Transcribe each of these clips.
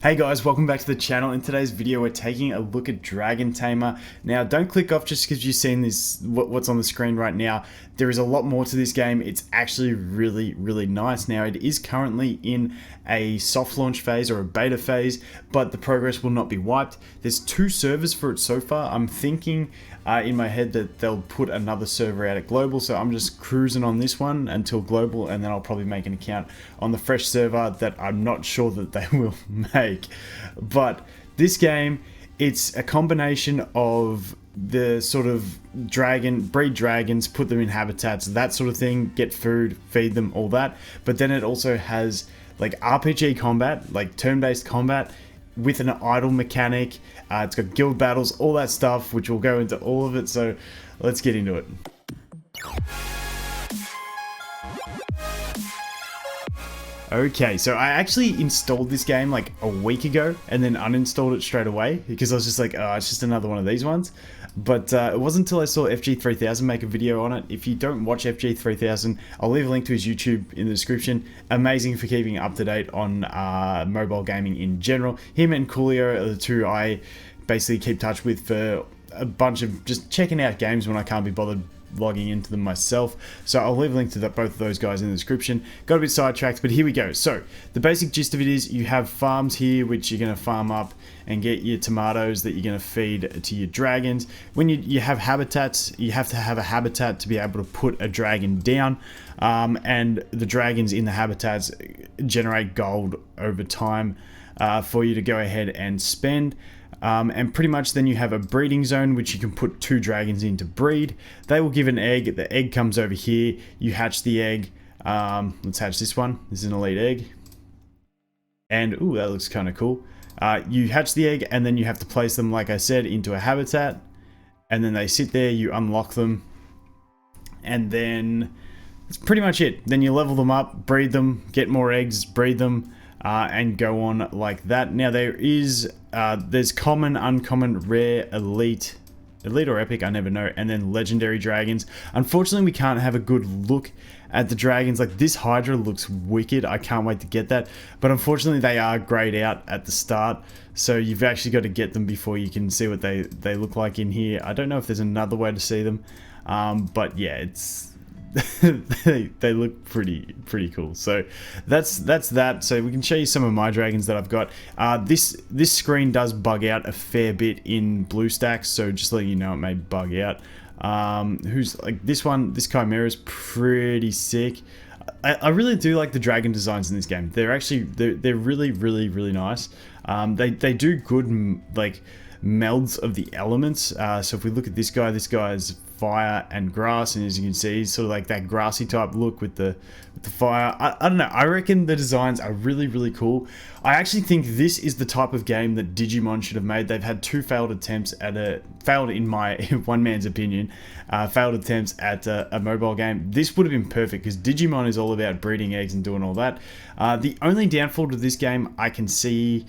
Hey guys, welcome back to the channel. In today's video, we're taking a look at Dragon Tamer. Now, don't click off just because you've seen this, what's on the screen right now. There is a lot more to this game. It's actually really nice. Now, it is currently in a soft launch phase or a beta phase, but the progress will not be wiped. There's 2 servers for it so far. I'm thinking in my head that they'll put another server out at global, so I'm just cruising on this one until global, and then I'll probably make an account on the fresh server that I'm not sure that they will make. But this game, it's a combination of the sort of breed dragons, put them in habitats, that sort of thing, get food, feed them, all that. But then it also has like RPG combat, like turn-based combat with an idle mechanic. It's got guild battles, all that stuff, which we'll go into all of it. So let's get into it. Okay, so I actually installed this game like a week ago and then uninstalled it straight away because I was just like, oh, it's just another one of these ones. But it wasn't until I saw FG3000 make a video on it. If you don't watch FG3000, I'll leave a link to his YouTube in the description. Amazing for keeping up to date on mobile gaming in general. Him and Coolio are the 2 I basically keep touch with for a bunch of just checking out games when I can't be bothered logging into them myself. So I'll leave a link to both of those guys in the description. Got a bit sidetracked, but here we go. So the basic gist of it is you have farms here which you're going to farm up and get your tomatoes that you're going to feed to your dragons. When you have habitats, you have to have a habitat to be able to put a dragon down, and the dragons in the habitats generate gold over time for you to go ahead and spend. And pretty much then you have a breeding zone which you can put 2 dragons in to breed. They will give an egg. The egg comes over here. You hatch the egg. Let's hatch this one. This is an elite egg. And ooh, that looks kind of cool. You hatch the egg and then you have to place them, like I said, into a habitat. And then they sit there. You unlock them. And then that's pretty much it. Then you level them up, breed them, get more eggs, breed them. And go on like that. Now there's common, uncommon, rare, elite or epic, I never know, and then legendary dragons. Unfortunately, we can't have a good look at the dragons. Like this Hydra looks wicked. I can't wait to get that. But unfortunately, they are grayed out at the start, so you've actually got to get them before you can see what they look like in here. I don't know if there's another way to see them, but yeah, it's they look pretty cool. So that's that. So we can show you some of my dragons that I've got. This screen does bug out a fair bit in BlueStacks, so just letting you know it may bug out. Who's like this one? This Chimera is pretty sick. I really do like the dragon designs in this game. They're actually they're really nice. They do good like melds of the elements. So if we look at this guy's fire and grass, and as you can see, he's sort of like that grassy type look with the fire. I don't know, I reckon the designs are really cool. I actually think this is the type of game that Digimon should have made. They've had 2 failed attempts at failed in my one man's opinion, failed attempts at a mobile game. This would have been perfect because Digimon is all about breeding eggs and doing all that. The only downfall to this game I can see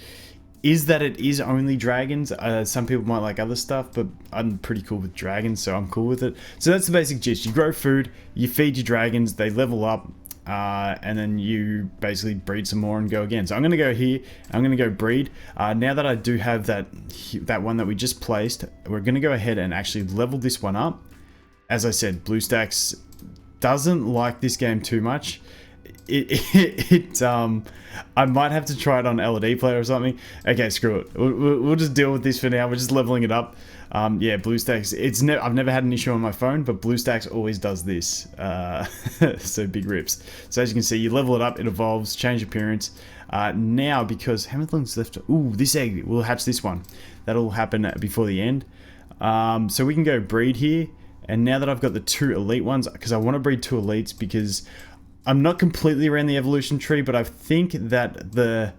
is that it is only dragons. Some people might like other stuff, but I'm pretty cool with dragons, so I'm cool with it. So that's the basic gist. You grow food, you feed your dragons, they level up, and then you basically breed some more and go again. So I'm going to go here, I'm going to go breed. Now that I do have that one that we just placed, we're going to go ahead and actually level this one up. As I said, BlueStacks doesn't like this game too much. I might have to try it on LED player or something. Okay, screw it. We'll just deal with this for now. We're just leveling it up. Yeah, BlueStacks. I've never had an issue on my phone, but BlueStacks always does this. So big rips. So as you can see, you level it up, it evolves, change appearance. Now, because how many things left? Ooh, this egg. We'll hatch this one. That'll happen before the end. So we can go breed here. And now that I've got the 2 elite ones, because I want to breed 2 elites because I'm not completely around the evolution tree, but I think that the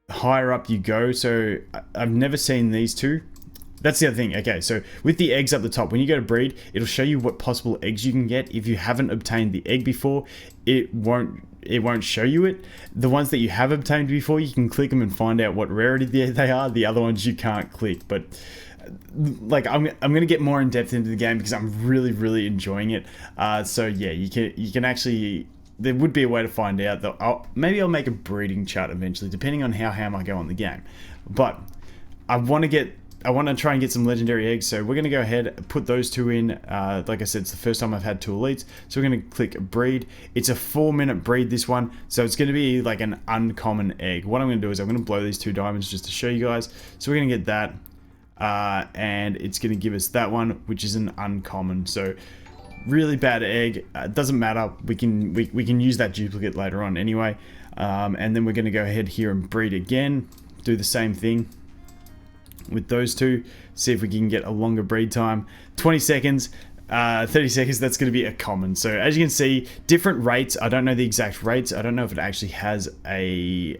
higher up you go, so I've never seen these 2. That's the other thing. Okay, so with the eggs up the top, when you go to breed, it'll show you what possible eggs you can get. If you haven't obtained the egg before, it won't show you it. The ones that you have obtained before, you can click them and find out what rarity they are. The other ones you can't click, but like I'm gonna get more in depth into the game because I'm really enjoying it. So yeah, you can actually there would be a way to find out. That maybe I'll make a breeding chart eventually, depending on how ham I go on the game. But I want to try and get some legendary eggs, so we're going to go ahead, put those two in. Like I said, it's the first time I've had two elites, so we're going to click breed. It's a 4-minute breed, this one, so it's going to be like an uncommon egg. What I'm going to do is I'm going to blow these 2 diamonds just to show you guys. So we're going to get that, and it's going to give us that one, which is an uncommon. So really bad egg. Doesn't matter. We can use that duplicate later on anyway. And then we're going to go ahead here and breed again. Do the same thing with those two, see if we can get a longer breed time. 20 seconds, 30 seconds, that's going to be a common. So as you can see, different rates. I don't know the exact rates. I don't know if it actually has a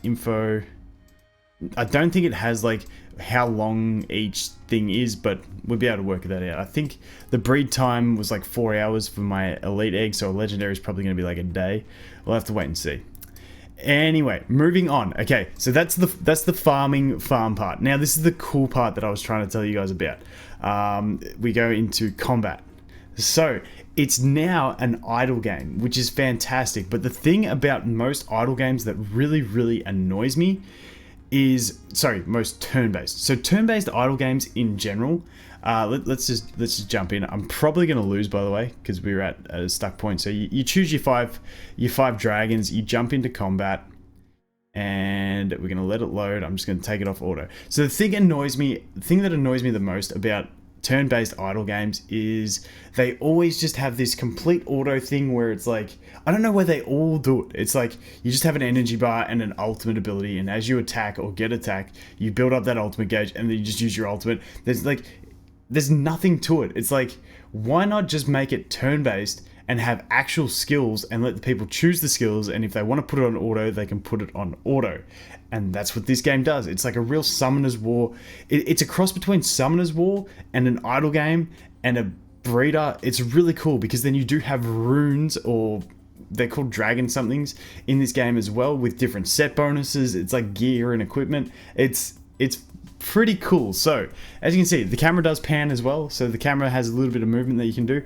info. I don't think it has like how long each thing is, but we'll be able to work that out. I think the breed time was like 4 hours for my elite egg, so a legendary is probably going to be like a day. We'll have to wait and see. Anyway, moving on. Okay, so that's the farm part. Now this is the cool part that I was trying to tell you guys about. We go into combat. So it's now an idle game, which is fantastic. But the thing about most idle games that really annoys me is, sorry, most turn-based. So turn-based idle games in general. Let's just jump in. I'm probably going to lose, by the way, because we're at a stuck point. So you choose your five dragons, you jump into combat, and we're going to let it load. I'm just going to take it off auto. So the thing that annoys me the most about turn-based idle games is they always just have this complete auto thing where it's like, I don't know where they all do it. It's like you just have an energy bar and an ultimate ability, and as you attack or get attacked, you build up that ultimate gauge, and then you just use your ultimate. There's nothing to it. It's like, why not just make it turn-based and have actual skills and let the people choose the skills, and if they want to put it on auto, they can put it on auto. And that's what this game does. It's like a real Summoner's War. It's a cross between Summoner's War and an idle game and a breeder. It's really cool because then you do have runes, or they're called dragon somethings, in this game as well, with different set bonuses. It's like gear and equipment. It's pretty cool. So as you can see, the camera does pan as well, so the camera has a little bit of movement that you can do.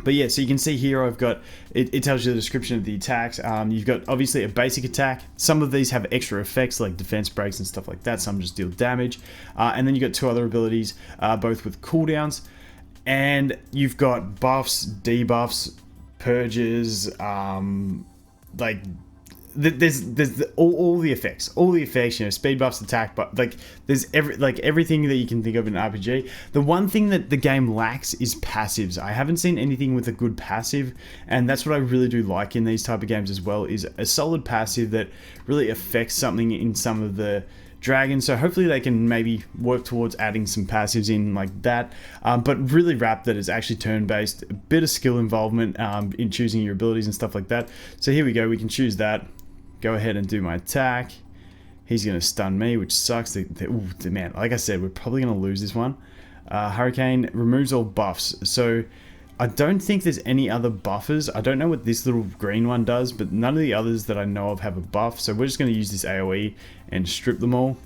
But yeah, so you can see here I've got, it tells you the description of the attacks. You've got obviously a basic attack. Some of these have extra effects like defense breaks and stuff like that. Some just deal damage. And then you've got 2 other abilities, both with cooldowns. And you've got buffs, debuffs, purges, like there's all the effects, you know, speed buffs, attack, but like there's everything that you can think of in an RPG. The one thing that the game lacks is passives. I haven't seen anything with a good passive, and that's what I really do like in these type of games as well, is a solid passive that really affects something in some of the dragons. So hopefully they can maybe work towards adding some passives in like that, but really wrap that is actually turn-based, a bit of skill involvement in choosing your abilities and stuff like that. So here we go, we can choose that. Go ahead and do my attack. He's going to stun me, which sucks. Man, like I said, we're probably going to lose this one. Hurricane removes all buffs. So I don't think there's any other buffers. I don't know what this little green one does, but none of the others that I know of have a buff. So we're just going to use this AoE and strip them all.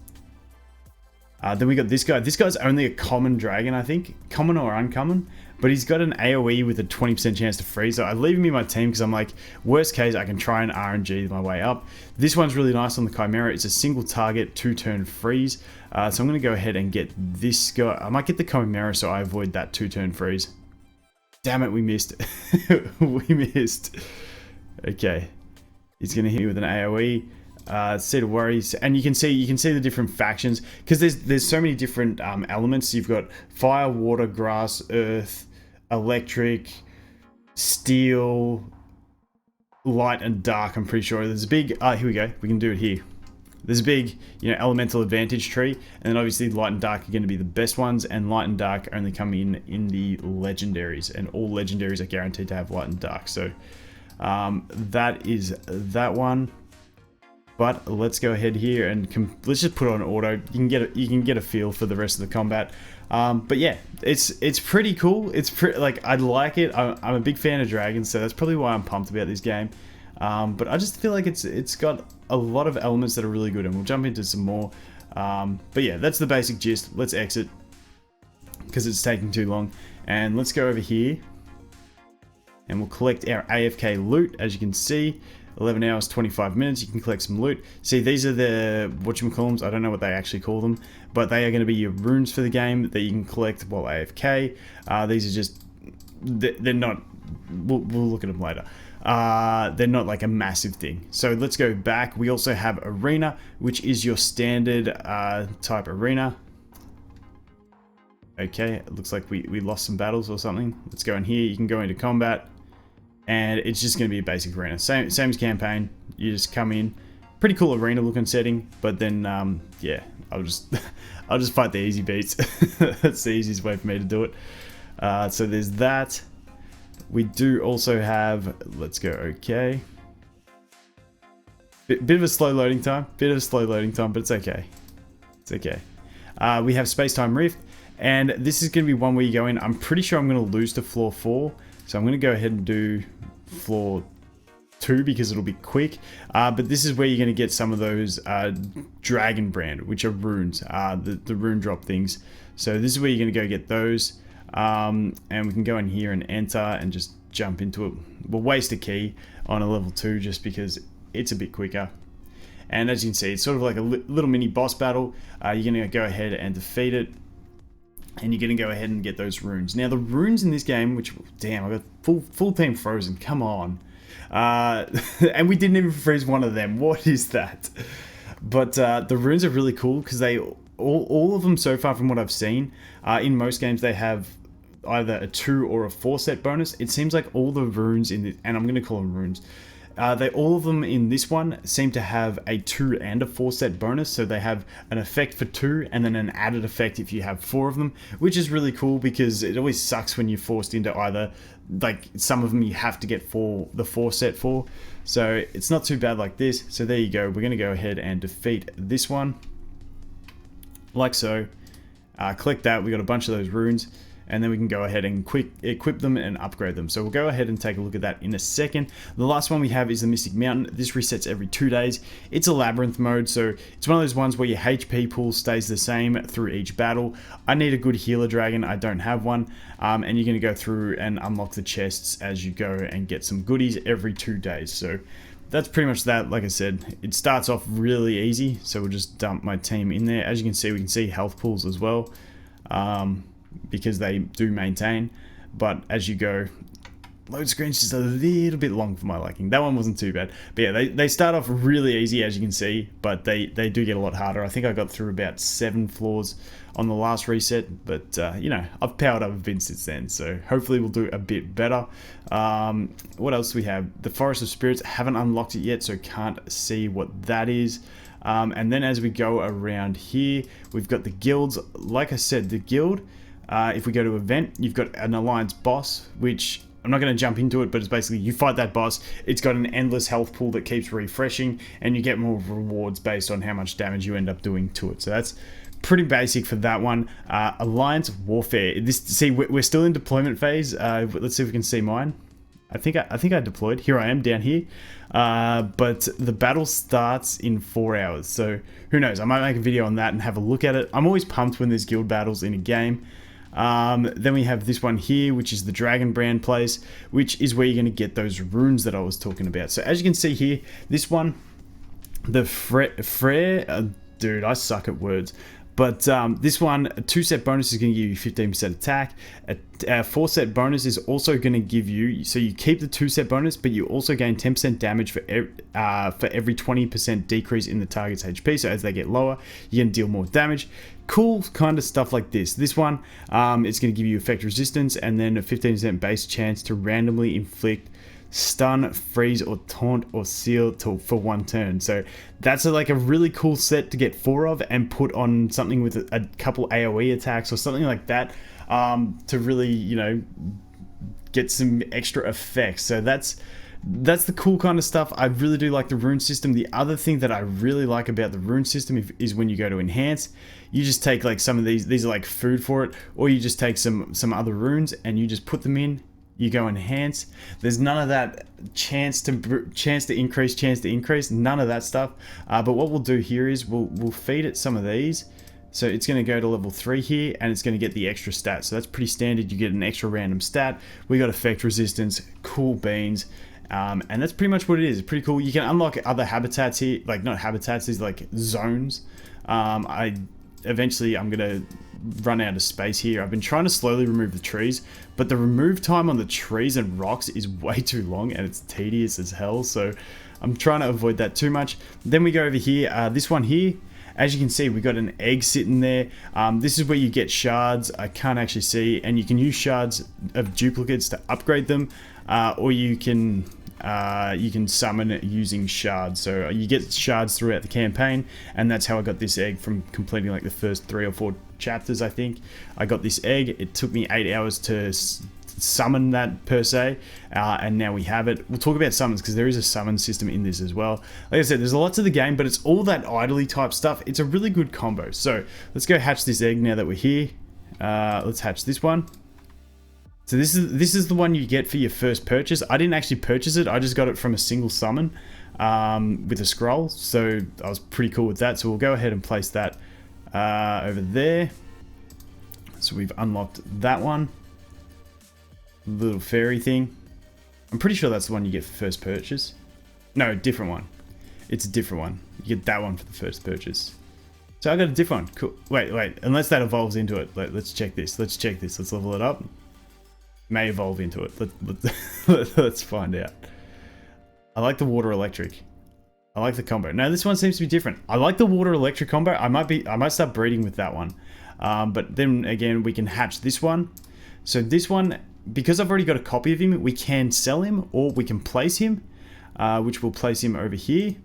Then we got this guy. This guy's only a common dragon, I think. Common or uncommon. But he's got an AoE with a 20% chance to freeze. So I leave him in my team because I'm like, worst case, I can try and RNG my way up. This one's really nice on the Chimera. It's a single target, 2-turn freeze. So I'm going to go ahead and get this guy. I might get the Chimera so I avoid that 2-turn freeze. Damn it, we missed. We missed. Okay. He's going to hit me with an AoE. See the worries, and you can see the different factions, because there's so many different elements. You've got fire, water, grass, earth, electric, steel, light, and dark. I'm pretty sure there's a big. Here we go. We can do it here. There's a big, elemental advantage tree, and then obviously light and dark are going to be the best ones, and light and dark only come in the legendaries, and all legendaries are guaranteed to have light and dark. So that is that one. But let's go ahead here and let's just put it on auto. You can get a feel for the rest of the combat. But yeah, it's pretty cool. It's like, I like it. I'm a big fan of dragons, so that's probably why I'm pumped about this game. But I just feel like it's got a lot of elements that are really good, and we'll jump into some more. But yeah, that's the basic gist. Let's exit because it's taking too long, and let's go over here. and we'll collect our AFK loot. As you can see, 11 hours 25 minutes, you can collect some loot. See, these are the whatchamacallums, I don't know what they actually call them, but they are going to be your runes for the game that you can collect while AFK. These are just, they're not, we'll look at them later. They're not like a massive thing. So let's go back. We also have arena, which is your standard type arena. Okay, it looks like we lost some battles or something. Let's go in here. You can go into combat, and it's just going to be a basic arena. Same as campaign. You just come in. Pretty cool arena looking setting, but then yeah, I'll just fight the easy beats. That's the easiest way for me to do it. So there's that. We do also have, let's go, okay. Bit of a slow loading time, but it's okay. It's okay. We have Space-Time Rift, and this is going to be one where you go in. I'm pretty sure I'm going to lose to floor 4, so I'm going to go ahead and do floor 2 because it'll be quick. But this is where you're going to get some of those Dragon brand, which are runes, the rune drop things. So this is where you're going to go get those. And we can go in here and enter and just jump into it. We'll waste a key on a level 2 just because it's a bit quicker. And as you can see, it's sort of like a little mini boss battle. You're going to go ahead and defeat it, and you're going to go ahead and get those runes. Now the runes in this game, which, damn, I got full team frozen, come on. And we didn't even freeze one of them. What is that? But the runes are really cool because they all of them so far from what I've seen, in most games they have either a 2 or a 4 set bonus. It seems like all the runes in this, and I'm going to call them runes, all of them in this one seem to have a 2 and a 4 set bonus. So they have an effect for 2 and then an added effect if you have 4 of them, which is really cool because it always sucks when you're forced into either, like some of them you have to get the 4 set for. So it's not too bad like this. So there you go. We're going to go ahead and defeat this one. Like so. Click that. We got a bunch of those runes, and then we can go ahead and equip them and upgrade them. So we'll go ahead and take a look at that in a second. The last one we have is the Mystic Mountain. This resets every 2 days. It's a labyrinth mode, so it's one of those ones where your HP pool stays the same through each battle. I need a good healer dragon. I don't have one, and you're going to go through and unlock the chests as you go and get some goodies every 2 days. So that's pretty much that. Like I said, it starts off really easy, so we'll just dump my team in there. As you can see, we can see health pools as well, because they do maintain. But as you go, load screen's just a little bit long for my liking. That one wasn't too bad. But yeah, they start off really easy, as you can see, but they do get a lot harder. I think I got through about 7 floors on the last reset, but you know, I've powered up a bit since then, so hopefully we'll do a bit better. What else do we have? The Forest of Spirits, haven't unlocked it yet, so can't see what that is. And then as we go around here, we've got the guilds. Like I said, the guild, if we go to event, you've got an alliance boss, which I'm not going to jump into it, but it's basically you fight that boss. It's got an endless health pool that keeps refreshing, and you get more rewards based on how much damage you end up doing to it. So that's pretty basic for that one. Alliance Warfare. See, we're still in deployment phase. Let's see if we can see mine. I think I deployed. Here I am down here. But the battle starts in 4 hours. So who knows? I might make a video on that and have a look at it. I'm always pumped when there's guild battles in a game. Then we have this one here, which is the Dragon brand place, which is where you're going to get those runes that I was talking about. So as you can see here, this one, the Frere, dude, I suck at words. But this one, a 2 set bonus is going to give you 15% attack. A 4 set bonus is also going to give you, so you keep the 2 set bonus, but you also gain 10% damage for every 20% decrease in the target's HP. So as they get lower, you're going to deal more damage. Cool kind of stuff like this. This one, it's going to give you effect resistance and then a 15% base chance to randomly inflict stun, freeze, or taunt, or seal for 1 turn. So that's like a really cool set to get 4 of and put on something with a couple AoE attacks or something like that, to really, you know, get some extra effects. So that's the cool kind of stuff. I really do like the rune system. The other thing that I really like about the rune system is when you go to enhance, you just take like some of these are like food for it, or you just take some other runes and you just put them in. You go enhance. There's none of that chance to increase, none of that stuff. But what we'll do here is we'll feed it some of these, So it's going to go to level 3 here, and it's going to get the extra stat. So that's pretty standard. You get an extra random stat. We got effect resistance, cool beans, and that's pretty much what it is. It's pretty cool. You can unlock other habitats here, like not habitats, these like zones. Eventually I'm going to run out of space here. I've been trying to slowly remove the trees, but the remove time on the trees and rocks is way too long, and it's tedious as hell. So I'm trying to avoid that too much. Then we go over here, this one here. As you can see, we got an egg sitting there. This is where you get shards. I can't actually see, and you can use shards of duplicates to upgrade them, or you can summon it using shards. So you get shards throughout the campaign, and that's how I got this egg from completing like the first 3 or 4 chapters. I think I got this egg. It took me 8 hours to summon that per se, and now we have it. We'll talk about summons because there is a summon system in this as well. Like I said, there's lots of the game, but it's all that idly type stuff. It's a really good combo. So let's go hatch this egg now that we're here. Let's hatch this one. So this is the one you get for your first purchase. I didn't actually purchase it. I just got it from a single summon with a scroll. So I was pretty cool with that. So we'll go ahead and place that over there. So we've unlocked that one. Little fairy thing. I'm pretty sure that's the one you get for first purchase. No, different one. It's a different one. You get that one for the first purchase. So I got a different one. Cool. Wait. Unless that evolves into it. Let's check this. Let's level it up. May evolve into it. Let's find out. I like the water electric. I like the combo. No, this one seems to be different. I like the water electric combo. I might start breeding with that one. But then again, we can hatch this one. So this one, because I've already got a copy of him, we can sell him or we can place him, which will place him over here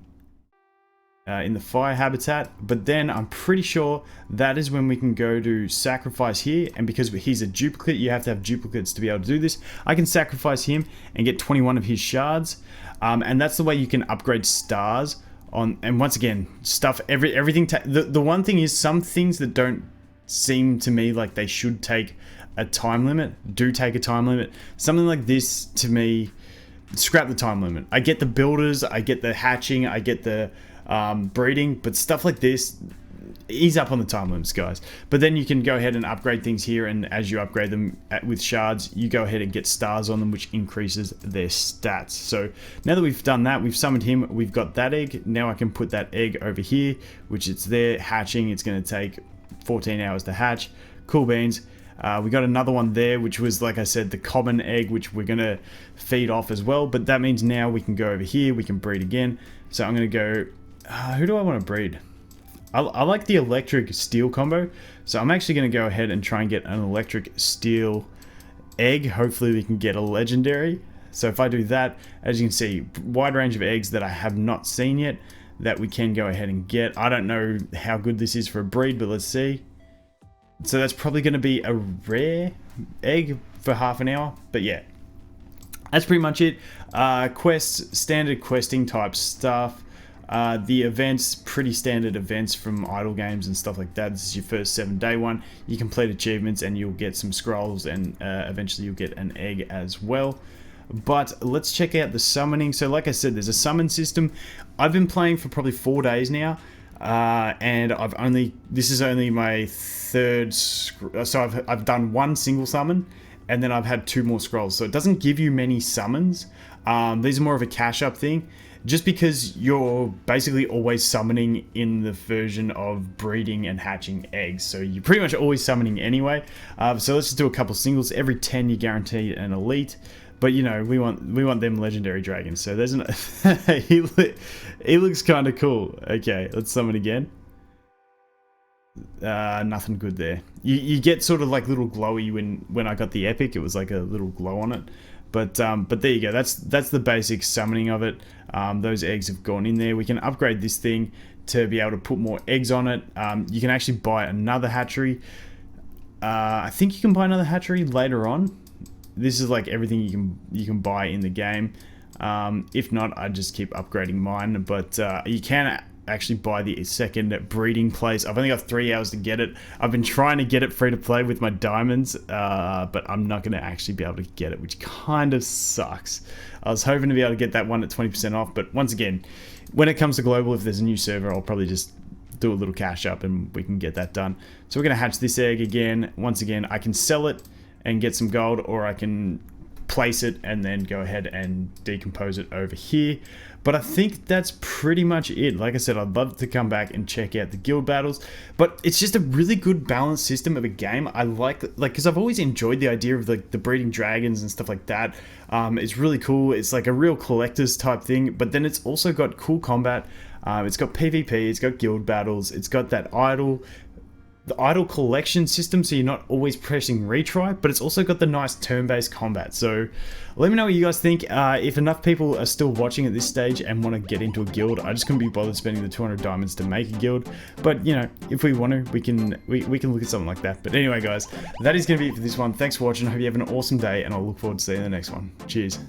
in the fire habitat. But then I'm pretty sure that is when we can go to sacrifice here, and because he's a duplicate, you have to have duplicates to be able to do this. I can sacrifice him and get 21 of his shards, and that's the way you can upgrade stars on. And once again, stuff everything. The one thing is, some things that don't seem to me like they should take a time limit do take a time limit. Something like this, to me, scrap the time limit. I get the builders, I get the hatching, I get the breeding, but stuff like this, ease up on the time limits, guys. But then you can go ahead and upgrade things here, and as you upgrade them with shards, you go ahead and get stars on them, which increases their stats. So now that we've done that, we've summoned him, we've got that egg. Now I can put that egg over here, which it's there hatching. It's going to take 14 hours to hatch. Cool beans. We got another one there, which was, like I said, the common egg, which we're going to feed off as well. But that means now we can go over here, we can breed again. So I'm going to go, who do I want to breed? I like the electric steel combo. So I'm actually going to go ahead and try and get an electric steel egg. Hopefully we can get a legendary. So if I do that, as you can see, wide range of eggs that I have not seen yet that we can go ahead and get. I don't know how good this is for a breed, but let's see. So that's probably going to be a rare egg for half an hour. But yeah, that's pretty much it. Quests, standard questing type stuff. The events, pretty standard events from idle games and stuff like that. This is your first 7-day one. You complete achievements and you'll get some scrolls, and eventually you'll get an egg as well. But let's check out the summoning. So like I said, there's a summon system. I've been playing for probably 4 days now. And this is only my third, so I've done one single summon, and then I've had 2 more scrolls. So it doesn't give you many summons. These are more of a cash up thing, just because you're basically always summoning in the version of breeding and hatching eggs. So you're pretty much always summoning anyway. So let's just do a couple singles. Every 10 you guarantee an elite. But you know, we want them legendary dragons. So there's an he looks kind of cool. Okay, let's summon again. Nothing good there. You get sort of like little glowy when I got the epic. It was like a little glow on it. But there you go. That's the basic summoning of it. Those eggs have gone in there. We can upgrade this thing to be able to put more eggs on it. You can actually buy another hatchery. I think you can buy another hatchery later on. This is like everything you can buy in the game. If not, I just keep upgrading mine. But you can actually buy the second breeding place. I've only got 3 hours to get it. I've been trying to get it free to play with my diamonds, but I'm not going to actually be able to get it, which kind of sucks. I was hoping to be able to get that one at 20% off, but once again, when it comes to global, if there's a new server, I'll probably just do a little cash up and we can get that done. So we're going to hatch this egg again. Once again, I can sell it and get some gold, or I can place it and then go ahead and decompose it over here. But I think that's pretty much it. Like I said, I'd love to come back and check out the guild battles, but it's just a really good balanced system of a game. I like, because I've always enjoyed the idea of the breeding dragons and stuff like that. It's really cool. It's like a real collector's type thing, but then it's also got cool combat. It's got PvP, it's got guild battles, it's got that the idle collection system, so you're not always pressing retry, but it's also got the nice turn-based combat. So let me know what you guys think. If enough people are still watching at this stage and want to get into a guild, I just couldn't be bothered spending the 200 diamonds to make a guild. But you know, if we want to, we can look at something like that. But anyway, guys, that is going to be it for this one. Thanks for watching. I hope you have an awesome day, and I'll look forward to seeing you in the next one. Cheers.